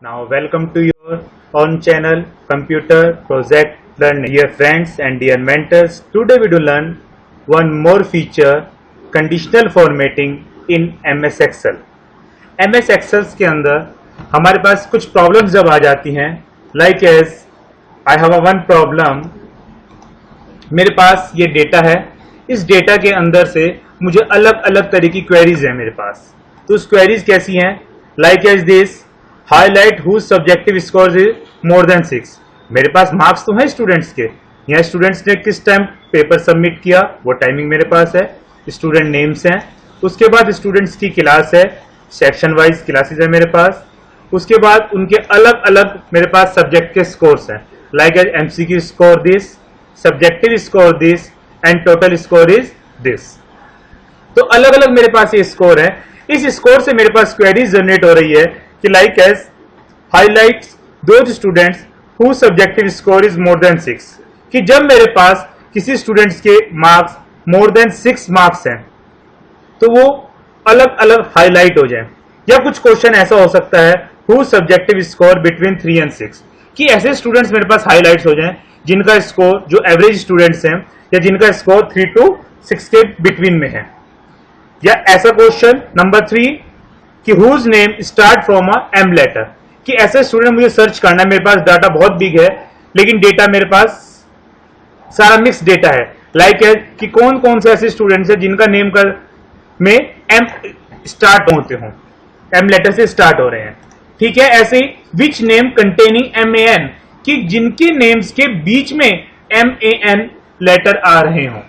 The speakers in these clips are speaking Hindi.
Now welcome to your own channel Computer Project Learning. Dear friends and dear mentors, today we will learn one more feature, conditional formatting in MS Excel. MS Excel के अंदर हमारे पास कुछ प्रॉब्लम्स जब आ जाती हैं, like as I have a one problem, मेरे पास ये डेटा है, इस डेटा के अंदर से मुझे अलग अलग तरह की क्वेरीज है मेरे पास. तो उस क्वेरीज कैसी हैं, like as this, highlight whose subjective score is more than 6. मेरे पास मार्क्स तो हैं स्टूडेंट्स के, यहाँ स्टूडेंट्स ने किस टाइम पेपर सबमिट किया वो टाइमिंग मेरे पास है, स्टूडेंट नेम्स हैं, उसके बाद स्टूडेंट्स की क्लास है, सेक्शन वाइज क्लासेस है मेरे पास, उसके बाद उनके अलग अलग मेरे पास सब्जेक्ट के स्कोर्स हैं, like as MCQ score this, subjective score this and total score is this. तो अलग अलग मेरे पास ये स्कोर है. इस स्कोर से मेरे पास क्वेरीज जनरेट हो रही है कि like as highlights those students who subjective score is more than 6, कि जब मेरे पास किसी स्टूडेंट्स के मार्क्स मोर देन 6 मार्क्स हैं तो वो अलग अलग हाईलाइट हो जाए. या कुछ क्वेश्चन ऐसा हो सकता है who subjective score between 3 and 6, कि ऐसे स्टूडेंट्स मेरे पास हाईलाइट्स हो जाएं जिनका स्कोर जो एवरेज स्टूडेंट्स हैं या जिनका स्कोर 3 to 6 के बिटवीन में है. या ऐसा क्वेश्चन नंबर 3 कि whose name start from a M letter, कि ऐसे स्टूडेंट मुझे सर्च करना है, मेरे पास डाटा बहुत बिग है लेकिन डेटा मेरे पास सारा मिक्स डेटा है, लाइक है कि कौन कौन से ऐसे स्टूडेंट्स हैं जिनका नेम का में एम स्टार्ट होते हों, एम लेटर से स्टार्ट हो रहे हैं. ठीक है. ऐसे ही विच नेम कंटेनिंग MAN, कि जिनके नेम्स के बीच में MAN लेटर आ रहे हों,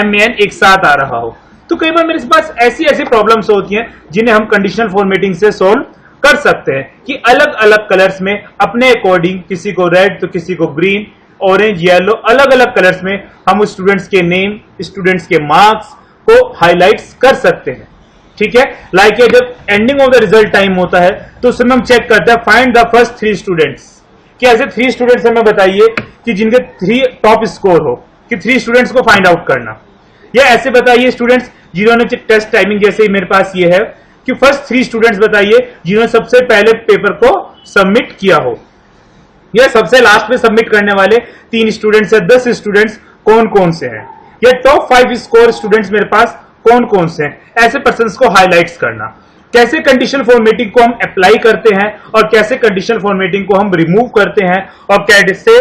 MAN एक साथ आ रहा हो. तो कई बार मेरे पास ऐसी ऐसी प्रॉब्लम्स होती हैं जिन्हें हम कंडीशनल फॉर्मेटिंग से सॉल्व कर सकते हैं, कि अलग अलग कलर्स में अपने अकॉर्डिंग, किसी को रेड तो किसी को ग्रीन, ऑरेंज, येलो, अलग अलग कलर्स में हम उस स्टूडेंट्स के नेम, स्टूडेंट्स के मार्क्स को हाईलाइट्स कर सकते हैं. ठीक है. लाइक ये जब ending of the result time होता है तो उस समय हम चेक करते हैं फाइंड द फर्स्ट 3 स्टूडेंट्स, कि ऐसे 3 स्टूडेंट्स हमें बताइए कि जिनके 3 टॉप स्कोर हो, कि 3 स्टूडेंट्स को फाइंड आउट करना. या ऐसे बताइए स्टूडेंट्स जिन्होंने टेस्ट टाइमिंग, जैसे मेरे पास ये है कि फर्स्ट 3 स्टूडेंट्स बताइए जिन्होंने सबसे पहले पेपर को सबमिट किया हो, या सबसे लास्ट में सबमिट करने वाले 3 स्टूडेंट्स या 10 स्टूडेंट्स कौन कौन से हैं, या टॉप 5 स्कोर स्टूडेंट्स मेरे पास कौन कौन से हैं. ऐसे पर्संस को हाईलाइट्स करना. कैसे कंडीशनल फॉर्मेटिंग को हम अप्लाई करते हैं और कैसे कंडीशनल फॉर्मेटिंग को हम रिमूव करते हैं और कैसे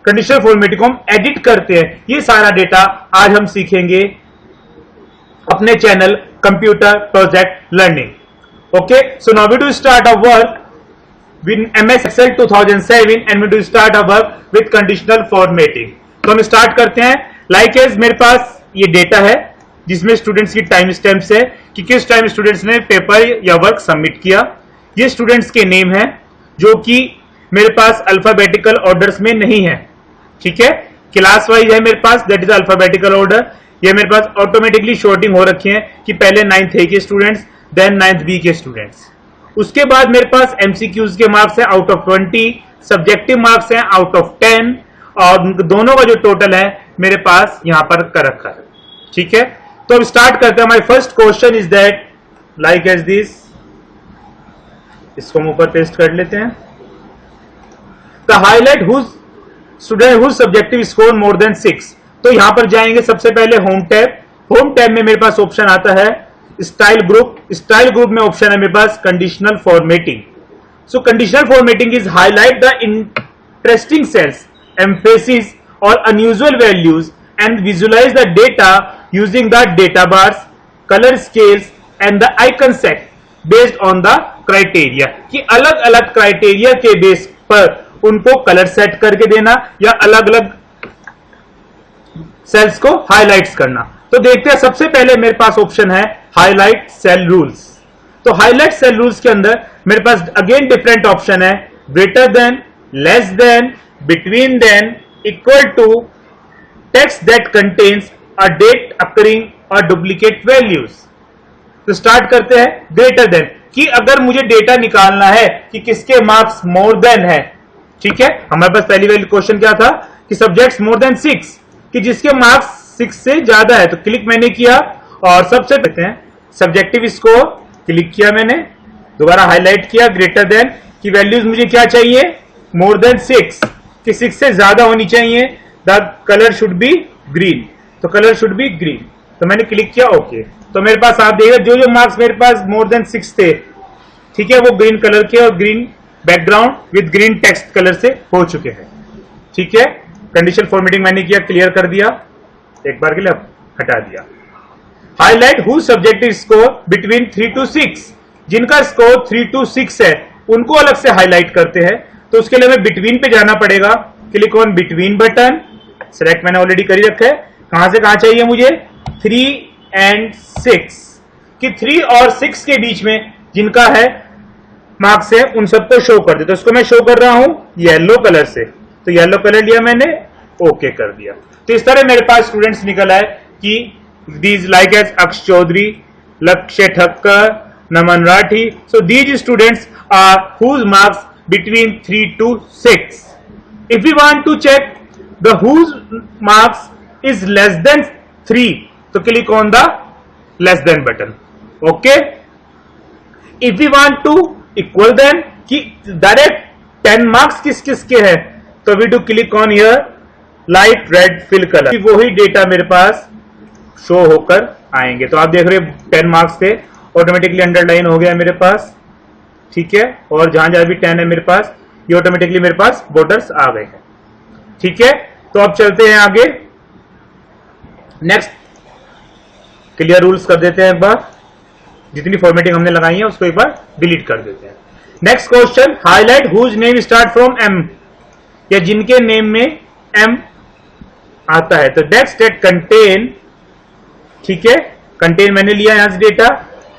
कंडीशनल फॉर्मेटिंग को हम एडिट करते हैं, ये सारा डेटा आज हम सीखेंगे अपने channel computer project learning. Okay, so now we do start a work with MS Excel 2007 and we do start a work with conditional formatting. तो हम स्टार्ट करते हैं. लाइक एज मेरे पास ये डेटा है जिसमें स्टूडेंट्स की टाइम स्टैम्प्स है कि किस टाइम स्टूडेंट्स ने पेपर या वर्क सबमिट किया. ये स्टूडेंट्स के नेम है जो कि मेरे पास अल्फाबेटिकल ऑर्डर्स में नहीं है. ठीक है. क्लास वाइज है मेरे पास, दैट इज अल्फाबेटिकल ऑर्डर. ये मेरे पास ऑटोमेटिकली शॉर्टिंग हो रखी है कि पहले 9th A के स्टूडेंट्स, देन 9th B के स्टूडेंट्स. उसके बाद मेरे पास MCQs के मार्क्स हैं आउट ऑफ 20, सब्जेक्टिव मार्क्स हैं आउट ऑफ 10, और दोनों का जो टोटल है मेरे पास यहां पर कर रखा है. ठीक है. तो अब स्टार्ट करते हैं. My first question is that like as this, इसको हम ऊपर पेस्ट कर लेते हैं. The highlight whose student whose subjective score more than 6. तो यहां पर जाएंगे सबसे पहले होम टैब. होम टैब में मेरे पास ऑप्शन आता है स्टाइल ग्रुप. स्टाइल ग्रुप में ऑप्शन है मेरे पास conditional formatting. So conditional formatting is highlight the interesting cells, emphasis और unusual values and visualize the data using the data bars, colour scales and the icon set based on the criteria, कि अलग अलग क्राइटेरिया के बेस पर उनको कलर सेट करके देना या अलग अलग सेल्स को हाईलाइट्स करना. तो देखते हैं. सबसे पहले मेरे पास ऑप्शन है हाईलाइट सेल रूल्स. तो हाईलाइट सेल रूल्स के अंदर मेरे पास अगेन डिफरेंट ऑप्शन है, greater than, less than, between than, equal to, text that contains a date occurring और डुप्लीकेट वैल्यूज. तो स्टार्ट करते हैं ग्रेटर देन, कि अगर मुझे डेटा निकालना है कि किसके मार्क्स मोर देन है. ठीक है. हमारे पास पहली वाली क्वेश्चन क्या था कि सब्जेक्ट्स मोर देन 6, कि जिसके मार्क्स 6 से ज्यादा है. तो क्लिक मैंने किया और सबसे कहते हैं सब्जेक्टिव स्कोर, क्लिक किया मैंने, दोबारा हाईलाइट किया ग्रेटर देन, कि वैल्यूज मुझे क्या चाहिए, मोर देन 6, कि 6 से ज्यादा होनी चाहिए, the colour should be green, तो कलर शुड बी ग्रीन। तो मैंने क्लिक किया ओके। तो मेरे पास आप देखिए जो जो मार्क्स मेरे पास मोर देन 6 थे, ठीक है, वो ग्रीन कलर के और green background with green text colour से हो चुके हैं। ठीक है, कंडीशनल फॉर्मेटिंग मैंने किया, क्लियर कर दिया, एक बार के लिए हटा दिया। Highlight who subjective score between 3 to 6, जिनका स्कोर 3 to 6 है उनको अलग से हाईलाइट करते हैं। तो उसके लिए हमें बिटवीन पे जाना पड़ेगा, click on between button, select मैंने ऑलरेडी कर ही रखा है। कहां से कहां चाहिए मुझे, 3 and 6, कि 3 और 6 के बीच में जिनका है मार्क्स है उन सबको शो कर दे। तो उसको मैं शो कर रहा हूं येलो कलर से, तो येलो कलर लिया मैंने, ओके कर दिया। तो इस तरह मेरे पास स्टूडेंट्स निकल आए कि these like as Aksh Chaudhary, Lakshay Thakkar, Naman Rathi. So these students are whose marks between 3 to 6. If we want to check the whose marks is less than 3, so click on the less than button. Okay. If we want to equal them, कि direct 10 marks किस किस के हैं, तो we do click on here light red fill color. वही डेटा मेरे पास शो होकर आएंगे। तो आप देख रहे हैं 10 मार्क्स थे, ऑटोमेटिकली अंडरलाइन हो गया मेरे पास, ठीक है, और जहां जहां भी 10 है मेरे पास, ये ऑटोमेटिकली मेरे पास बॉर्डर्स आ गए हैं। ठीक है, तो अब चलते हैं आगे, नेक्स्ट क्लियर रूल्स कर देते हैं। एक बार जितनी फॉर्मेटिंग हमने लगाई है उसको एक बार डिलीट कर देते हैं। Next question, highlight whose name start from M, या जिनके नेम में एम आता है। तो दैट्स दैट कंटेन, ठीक है, कंटेन मैंने लिया यहां से डेटा,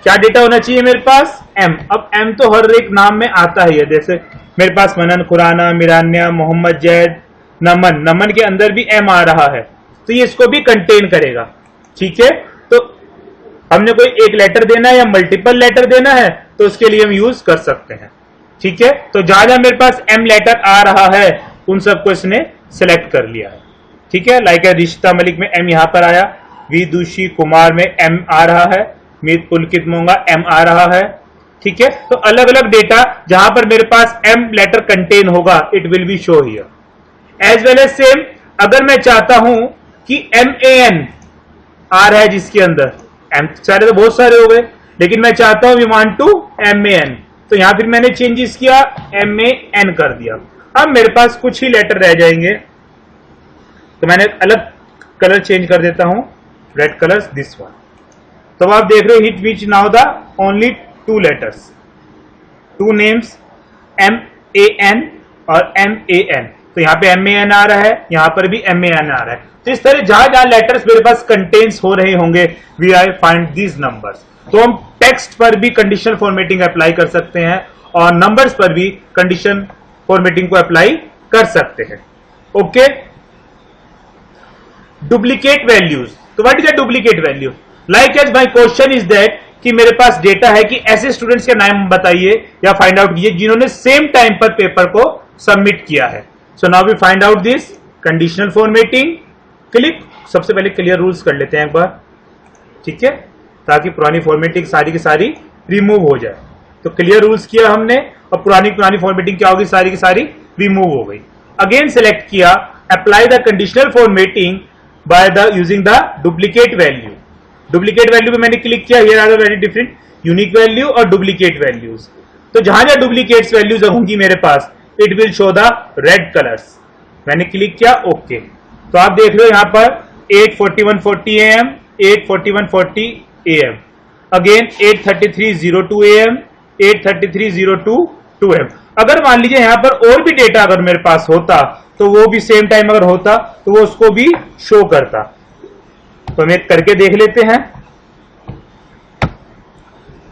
क्या डेटा होना चाहिए मेरे पास, एम। अब एम तो हर एक नाम में आता ही है, जैसे मेरे पास मनन खुराना, मिरान्या, मोहम्मद जैद, नमन, नमन के अंदर भी एम आ रहा है, तो ये इसको भी कंटेन करेगा। ठीक है, तो हमने कोई एक लेटर देना है या मल्टीपल लेटर देना है तो उसके लिए हम यूज कर सकते हैं। ठीक है, तो जहां जहां मेरे पास एम लेटर आ रहा है उन सबको इसने सिलेक्ट कर लिया है। ठीक है, लाइक रिश्ता मलिक में एम यहां पर आया, विदुषी कुमार में एम आ रहा है, मीत पुलकित मोंगा एम आ रहा है। ठीक है, तो अलग अलग डेटा जहां पर मेरे पास एम लेटर कंटेन होगा it will be show here. As well as same, अगर मैं चाहता हूं कि MAN आ रहा है जिसके अंदर एम सारे तो बहुत सारे हो गए, लेकिन मैं चाहता हूं वी वांट टू MAN, तो यहां फिर मैंने चेंजेस किया, MAN कर दिया। अब मेरे पास कुछ ही लेटर रह जाएंगे, तो मैंने अलग कलर चेंज कर देता हूं, रेड कलर दिस वन। तो आप देख रहे हो hit which now the only 2 letters, 2 names MAN और MAN। तो यहाँ पे MAN आ रहा है, यहाँ पर भी MAN आ रहा है। तो इस तरह जहां जहां लेटर्स मेरे पास कंटेन्स हो रहे होंगे we I find these numbers. तो हम टेक्स्ट पर भी कंडीशनल फॉर्मेटिंग अप्लाई कर सकते हैं और नंबर्स पर भी कंडीशन फॉर्मेटिंग को अप्लाई कर सकते हैं। Okay, duplicate values. तो what is a duplicate value? Like as my question is that कि मेरे पास डेटा है कि ऐसे स्टूडेंट्स के नाम बताइए या फाइंड आउट कीजिए जिन्होंने सेम टाइम पर पेपर को सबमिट किया है। So now we find out this conditional formatting. Click, सबसे पहले क्लियर रूल्स कर लेते हैं एक बार, ठीक है, ताकि पुरानी फॉर्मेटिंग सारी की सारी रिमूव हो जाए। तो क्लियर रूल्स किया हमने और पुरानी फॉर्मेटिंग क्या होगी, सारी की सारी रिमूव हो गई। अगेन सेलेक्ट किया, apply the conditional formatting by the using the duplicate value. Duplicate value पे मैंने क्लिक किया, here are the very different unique value और डुप्लीकेट वैल्यूज। तो जहां जहां डुप्लीकेट्स वैल्यूज होंगी मेरे पास it will show the red colours. मैंने क्लिक किया ओके। तो आप देख रहे हो यहां पर 8:41:40 AM, 8:41:40 AM, again 8:33:02 AM, 8:33:02 AM। अगर मान लीजिए यहां पर और भी डेटा अगर मेरे पास होता तो वो भी सेम टाइम अगर होता तो वो उसको भी शो करता। तो हम एक करके देख लेते हैं।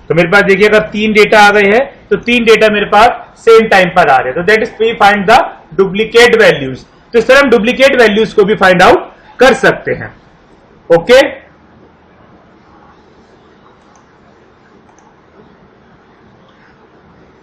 तो मेरे पास देखिए अगर 3 डेटा आ गए हैं तो 3 डेटा मेरे पास सेम टाइम पर आ रहे हैं। तो that is we find the duplicate values. तो इस तरह हम डुप्लीकेट वैल्यूज को भी फाइंड आउट कर सकते हैं। ओके,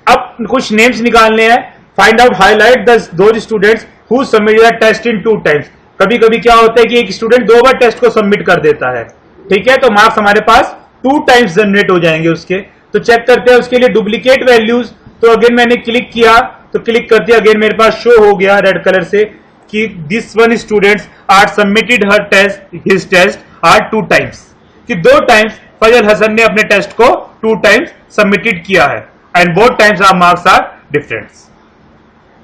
अब कुछ नेम्स निकालने हैं। Find out highlight those students who submitted the test in 2 times. कभी कभी क्या होता है कि एक स्टूडेंट 2 बार टेस्ट को सबमिट कर देता है, ठीक है, तो मार्क्स हमारे पास 2 टाइम्स जनरेट हो जाएंगे उसके। तो चेक करते हैं उसके लिए डुप्लीकेट वैल्यूज तो अगेन मैंने क्लिक किया, तो क्लिक करते अगेन मेरे पास शो हो गया रेड कलर से कि this one students are submitted her test his test are 2 times, कि 2 टाइम्स फजल हसन ने अपने टेस्ट को 2 टाइम्स सबमिटेड किया है and both times are marks are different.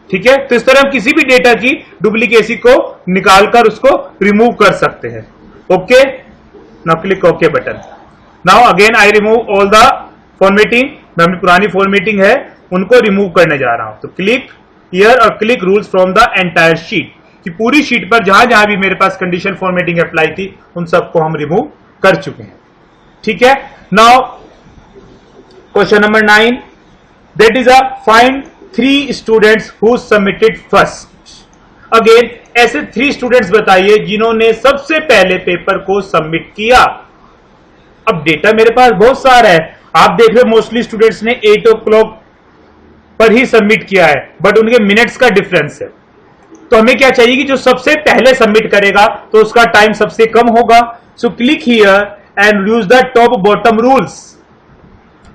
ठीक है, तो इस तरह हम किसी भी डेटा की डुप्लीकेसी को निकालकर उसको रिमूव कर सकते हैं। Okay, now click okay button. Now again I remove all the formatting, मैं अपनी पुरानी फॉर्मेटिंग है उनको रिमूव करने जा रहा हूं। तो क्लिक हियर और click rules from the entire sheet, कि पूरी शीट पर जहां जहां भी मेरे पास कंडीशन फॉर्मेटिंग अप्लाई थी उन सबको हम रिमूव कर चुके हैं। ठीक है, now question number 9, that is a find 3 students who submitted first. Again ऐसे 3 स्टूडेंट्स बताइए जिन्होंने सबसे पहले पेपर को सबमिट किया। अब डेटा मेरे पास बहुत सारा है, आप देख रहे हो मोस्टली स्टूडेंट्स ने 8 o'clock पर ही सबमिट किया है, बट उनके मिनट्स का डिफरेंस है। तो हमें क्या चाहिए कि जो सबसे पहले सबमिट करेगा तो उसका टाइम सबसे कम होगा। So click here and use the top bottom rules.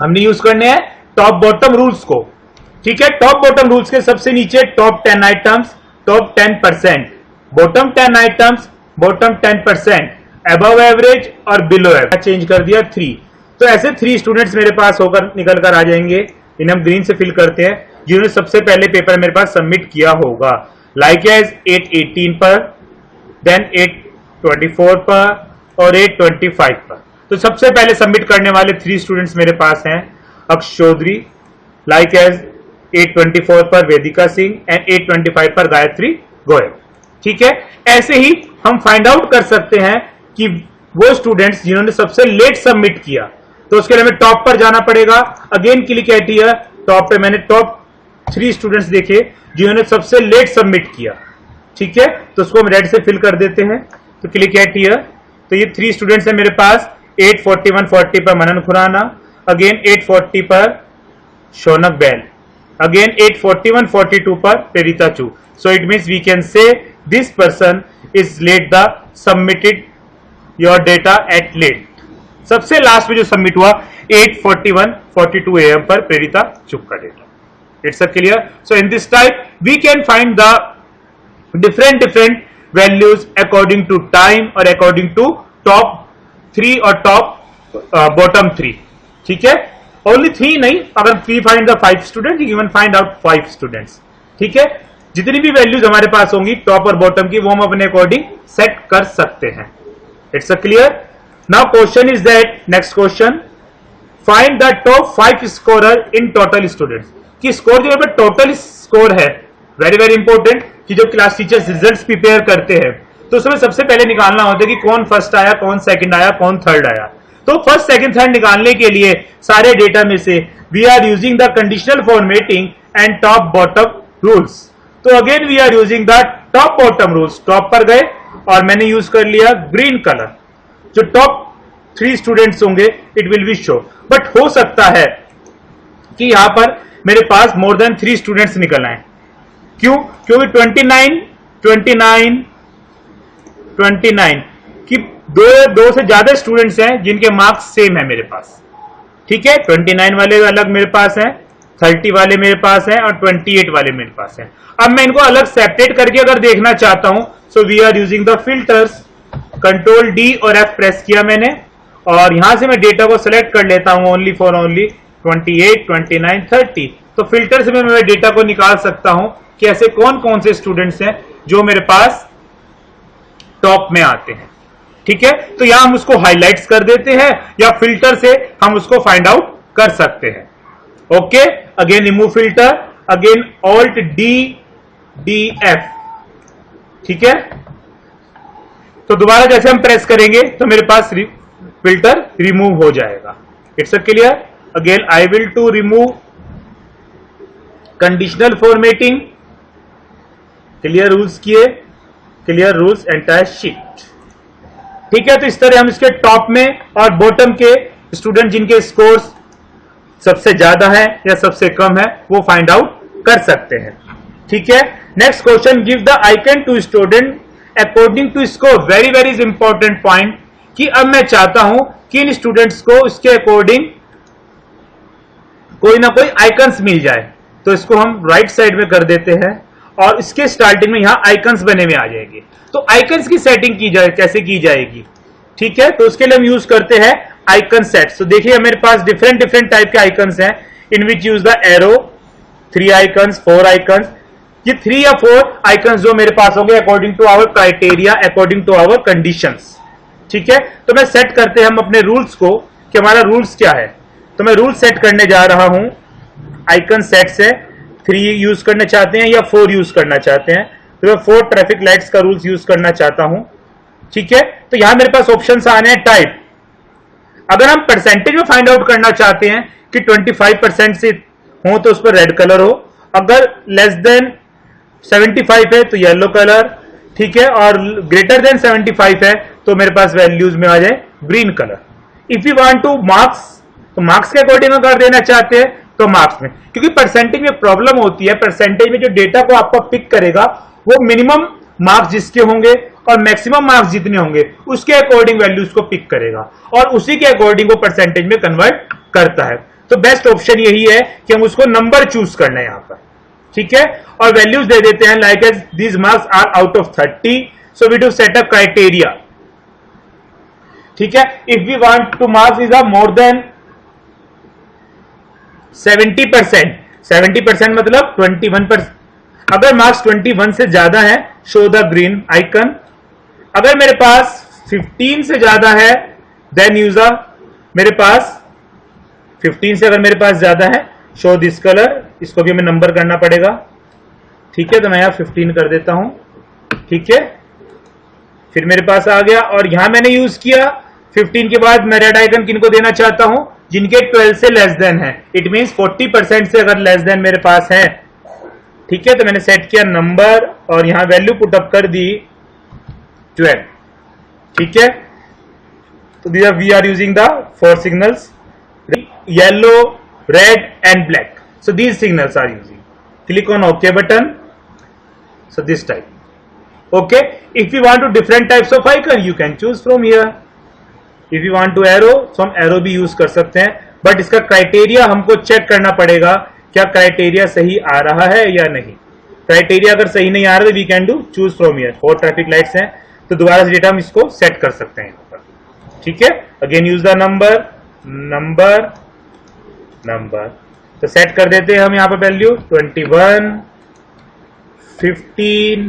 हमने यूज करने हैं टॉप बॉटम रूल्स को। ठीक है, टॉप बॉटम रूल्स के सबसे नीचे top 10 items, top 10%, bottom 10 items, bottom 10%, above average और बिलो एवरेज चेंज कर दिया 3। तो ऐसे 3 स्टूडेंट्स मेरे पास होकर निकल कर आ जाएंगे, इन्हें हम ग्रीन से फिल करते हैं, जिन्होंने सबसे पहले पेपर मेरे पास सबमिट किया होगा। लाइक एज 8:18 पर, देन 8:24 पर और 8:25 पर। तो सबसे पहले सबमिट करने वाले 3 स्टूडेंट्स मेरे पास हैं अक्ष चौधरी, लाइक एज 8:24 पर वेदिका सिंह एंड 8:25 पर गायत्री गोयल। ठीक है, ऐसे ही हम फाइंड आउट कर सकते हैं कि वो स्टूडेंट्स जिन्होंने सबसे लेट सबमिट किया, तो उसके लिए हमें टॉप पर जाना पड़ेगा। Again click at here, top पे मैंने टॉप 3 स्टूडेंट्स देखे जिन्होंने सबसे लेट सबमिट किया। ठीक है, तो उसको हम रेड से फिल कर देते हैं। तो क्लिक एट हियर, तो ये 3 स्टूडेंट्स हैं मेरे पास। 8:41:40 पर मनन खुराना, अगेन 8:40 पर शौनक बैल, अगेन 8:41:42 पर प्रेरिता चू। So it means we can say this person is late the submitted your data at late. सबसे लास्ट में जो सबमिट हुआ 8:41:42 AM पर प्रेरिता चुप का data. It's a clear. So in this type we can find the different values according to time और अकॉर्डिंग टू टॉप 3 और टॉप बॉटम 3। ठीक है, ओनली 3 नहीं, अगर we find the 5 student, you can find out 5 students. ठीक है, जितनी भी वैल्यूज हमारे पास होंगी टॉप और बॉटम की वो हम अपने अकॉर्डिंग सेट कर सकते हैं। It's a clear. Now question is that, next question, find the top 5 scorer in total students. कि स्कोर जो टोटल स्कोर है, वेरी वेरी इंपॉर्टेंट, कि जो क्लास टीचर्स रिजल्ट्स प्रिपेयर करते हैं तो उसमें सबसे पहले निकालना होता है कि कौन फर्स्ट आया, कौन सेकंड आया, कौन थर्ड आया। तो फर्स्ट सेकंड थर्ड निकालने के लिए सारे डेटा में से we are using the conditional formatting and top bottom rules. तो again we are using the top bottom rules. Top पर गए और मैंने यूज कर लिया ग्रीन कलर। जो टॉप 3 स्टूडेंट्स होंगे it will be show, but हो सकता है कि यहां पर मेरे पास मोर देन 3 स्टूडेंट्स निकल आए। क्यों? क्योंकि 29 कि दो से ज्यादा स्टूडेंट्स हैं जिनके मार्क्स सेम है मेरे पास। ठीक है, 29 वाले अलग मेरे पास हैं, 30 वाले मेरे पास हैं और 28 वाले मेरे पास हैं। अब मैं इनको अलग सेपरेट करके अगर देखना चाहता हूं, so we are using the filters. Control D और F प्रेस किया मैंने और यहां से मैं डेटा को सिलेक्ट कर लेता हूं ओनली फॉर ओनली 28, 29, 30। तो फिल्टर से मैं डेटा को निकाल सकता हूं कि ऐसे कौन कौन से स्टूडेंट्स हैं जो मेरे पास टॉप में आते हैं। ठीक है, तो यहां हम उसको हाइलाइट्स कर देते हैं या फिल्टर से हम उसको फाइंड आउट कर सकते हैं। Okay, again remove filter, again alt D F। ठीक है, तो दोबारा जैसे हम प्रेस करेंगे तो मेरे पास फिल्टर रिमूव हो जाएगा। It's a clear. Again I will to remove conditional formatting, clear rules किए, क्लियर रूल्स एंटायर शीट। ठीक है, तो इस तरह हम इसके टॉप में और बॉटम के स्टूडेंट जिनके स्कोर्स सबसे ज्यादा है या सबसे कम है वो फाइंड आउट कर सकते हैं। ठीक है, next question, give the icon to student according to score. Very very important point कि अब मैं चाहता हूं कि इन स्टूडेंट्स को इसके अकॉर्डिंग कोई ना कोई आइकन्स मिल जाए। तो इसको हम राइट साइड में कर देते हैं और इसके स्टार्टिंग में यहां आइकन्स बने हुए आ जाएंगे। तो आइकन्स की सेटिंग की जाए कैसे की जाएगी, ठीक है, तो उसके लिए हम यूज करते हैं आइकन सेट्स। तो देखिए मेरे पास डिफरेंट टाइप के आइकन्स हैं, in which use the arrow, 3 icons, 4 icons. ये 3 या 4 आइकन्स जो मेरे पास होंगे according to our criteria, according to our conditions, ठीक है। तो मैं सेट करते हैं हम अपने रूल्स को कि हमारा रूल्स क्या है। तो मैं रूल सेट करने जा रहा हूं, आइकन सेट से 3 यूज करना चाहते हैं या 4 यूज करना चाहते हैं, तो मैं 4 ट्रैफिक लाइट्स का रूल्स यूज करना चाहता हूं, ठीक है। तो यहां मेरे पास ऑप्शंस आने हैं टाइप। अगर हम परसेंटेज में फाइंड आउट करना चाहते हैं कि 25% से हो तो उस पर रेड कलर हो, अगर लेस देन 75 है तो येलो कलर, ठीक है, और ग्रेटर देन 75 है तो मेरे पास वैल्यूज में आ जाए green colour. If you want to marks, तो मार्क्स के अकॉर्डिंग अगर देना चाहते हैं तो मार्क्स में, क्योंकि परसेंटेज में प्रॉब्लम होती है, परसेंटेज में जो डेटा को आपका पिक करेगा वो मिनिमम मार्क्स जिसके होंगे और मैक्सिमम मार्क्स जितने होंगे उसके अकॉर्डिंग वैल्यूज को पिक करेगा और उसी के अकॉर्डिंग वो परसेंटेज में कन्वर्ट करता है। तो बेस्ट ऑप्शन यही है कि हम उसको नंबर चूज करना है यहां पर, ठीक है, और वैल्यूज दे देते हैं like as these marks are out of 30, so we do set a criteria, ठीक है। If we want to marks is a more than 70%, 70% मतलब 21%, अगर मार्क्स 21 से ज्यादा है शो द ग्रीन आइकन, अगर मेरे पास 15 से ज्यादा है देन यूज अ, मेरे पास 15 से अगर मेरे पास ज्यादा है शो दिस कलर, इसको भी हमें नंबर करना पड़ेगा, ठीक है। तो मैं यहां 15 कर देता हूं, ठीक है, फिर मेरे पास आ गया और यहां मैंने यूज किया 15 के बाद मैं रेड आइकन किनको देना चाहता हूं, जिनके 12 से लेस देन है, इट मींस 40% से अगर लेस देन मेरे पास है, ठीक है। तो मैंने सेट किया नंबर और यहां वैल्यू पुट अप कर दी 12, ठीक है। तो we are using the 4 signals, yellow, red and black, so these signals are using. Click on OK button, so this type, okay. If you want to different types of icon you can choose from here. If you want to arrow, so हम arrow भी यूज कर सकते हैं, बट इसका क्राइटेरिया हमको चेक करना पड़ेगा क्या क्राइटेरिया सही आ रहा है या नहीं। क्राइटेरिया अगर सही नहीं आ रहा तो we can do choose from here. 4 traffic lights हैं तो दोबारा से डेटा हम इसको सेट कर सकते हैं यहाँ पर, ठीक है। Again use the number, number, number, तो सेट कर देते हैं हम यहां पर value 21, 15,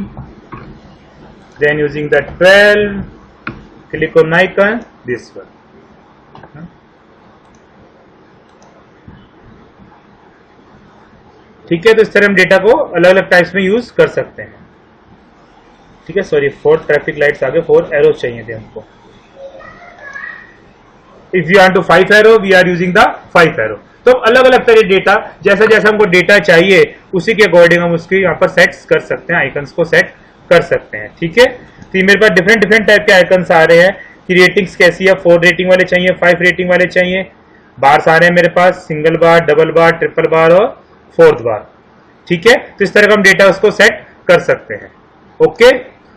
then using the 12, click on icon this one, ठीक है। तो इस तरह हम डेटा को अलग अलग टाइप्स में यूज कर सकते हैं, ठीक है। सॉरी 4 ट्रैफिक लाइट्स आगे 4 एरो चाहिए थे हमको। If you want to 5 arrow we are using the 5 arrow. तो अलग अलग तरह डेटा, जैसा जैसा हमको डेटा चाहिए उसी के अकॉर्डिंग हम उसके यहाँ पर सेट कर सकते हैं, आइकन्स को सेट कर सकते हैं, ठीक है। तो ये मेरे पास डिफरेंट टाइप के आइकन्स आ रहे हैं कि रेटिंग्स कैसी है, 4 रेटिंग वाले चाहिए, 5 रेटिंग वाले चाहिए, बार्स आ रहे हैं मेरे पास, सिंगल बार, डबल बार, ट्रिपल बार और 4th बार, ठीक है। तो इस तरह का हम डेटा उसको सेट कर सकते हैं, ओके।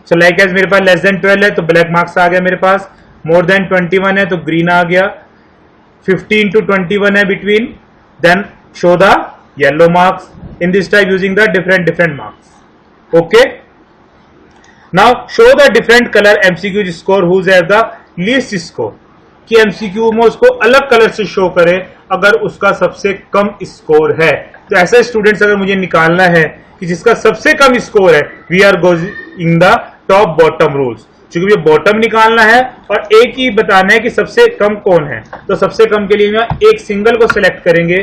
सो लाइक एज मेरे पास लेस देन 12 है तो ब्लैक मार्क्स आ गया मेरे पास, मोर देन 21 है तो ग्रीन आ गया, 15 to 21 है between, then show the yellow marks, in this type using the different marks, okay. Now show the different colour MCQ score whose have the least score, कि एमसीक्यू में उसको अलग कलर से शो करे अगर उसका सबसे कम स्कोर है। तो ऐसे स्टूडेंट्स अगर मुझे निकालना है कि जिसका सबसे कम स्कोर है, we are going the top bottom rules, क्योंकि ये बॉटम निकालना है और एक ही बताना है कि सबसे कम कौन है। तो सबसे कम के लिए मैं एक सिंगल को सिलेक्ट करेंगे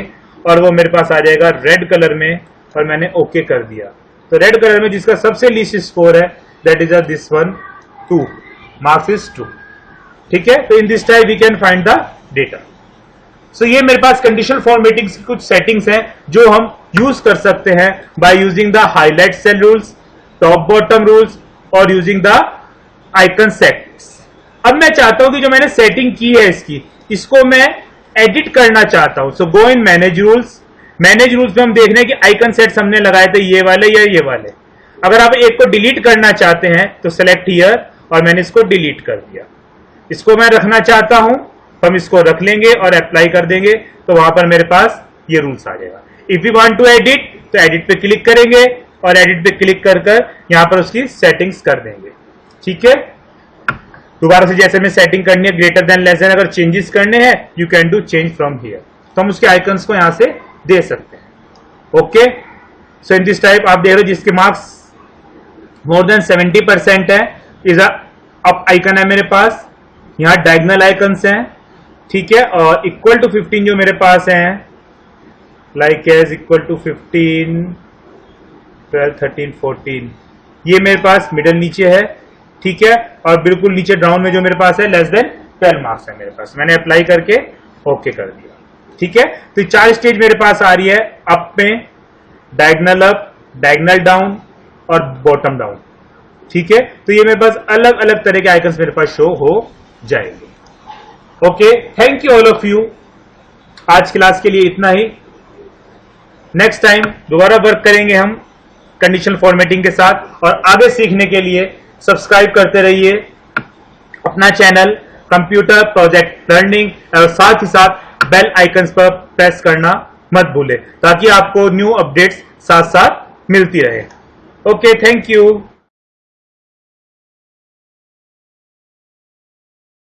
और वो मेरे पास आ जाएगा रेड कलर में, और मैंने ओके कर दिया। तो रेड कलर में जिसका सबसे लीस्ट स्कोर है that is this one, 2 marks is 2, ठीक है। तो in this type we can find the data. So ये मेरे पास कंडीशनल फॉर्मेटिंग की कुछ सेटिंग्स हैं जो हम यूज कर सकते हैं by using the highlight cell rules, top bottom rules और यूजिंग द आइकन सेट्स। अब मैं चाहता हूं कि जो मैंने सेटिंग की है इसको मैं एडिट करना चाहता हूं। सो गो इन मैनेज रूल्स, मैनेज रूल्स में हम देख रहे हैं कि आइकन सेट्स हमने लगाए थे ये वाले या ये वाले। अगर आप एक को डिलीट करना चाहते हैं तो सेलेक्ट हियर, और मैंने इसको डिलीट कर दिया। इसको मैं रखना चाहता हूं तो हम इसको रख लेंगे और अप्लाई कर देंगे, तो वहां पर मेरे पास ये रूल्स आ जाएगा। If you want to edit तो एडिट पे क्लिक करेंगे और एडिट पे क्लिक कर यहां पर उसकी सेटिंग्स कर देंगे। ठीक है, दोबारा से जैसे में सेटिंग करनी है ग्रेटर देन लेस देन, अगर चेंजेस करने हैं you can do change from here, तो हम उसके आइकन्स को यहां से दे सकते हैं। Okay, so in this type आप देख रहे हो जिसके मार्क्स मोर देन 70% है, इज अप आइकन है मेरे पास, यहां डायगोनल आइकन्स हैं। ठीक है, और इक्वल टू 15 जो मेरे पास हैं, लाइक एज इक्वल टू 15, 12, 13, 14, ये मेरे पास मिडल नीचे है। ठीक है, और बिल्कुल नीचे डाउन में जो मेरे पास है लेस देन 12 मार्क्स है मेरे पास, मैंने अप्लाई करके ओके कर दिया। ठीक है, तो ये 4 स्टेज मेरे पास आ रही है, अप में, डायगोनल अप, डायगोनल डाउन और बॉटम डाउन। ठीक है, तो ये मेरे पास अलग अलग तरह के आइकन्स मेरे पास शो हो जाएंगे। Okay, thank you all of you, आज क्लास के लिए इतना ही। नेक्स्ट टाइम दोबारा वर्क करेंगे हम कंडीशनल फॉर्मेटिंग के साथ, और आगे सीखने के लिए सब्सक्राइब करते रहिए अपना चैनल कंप्यूटर प्रोजेक्ट लर्निंग, और साथ ही साथ बेल आइकन्स पर प्रेस करना मत भूलें, ताकि आपको न्यू अपडेट्स साथ साथ मिलती रहे। Okay, thank you.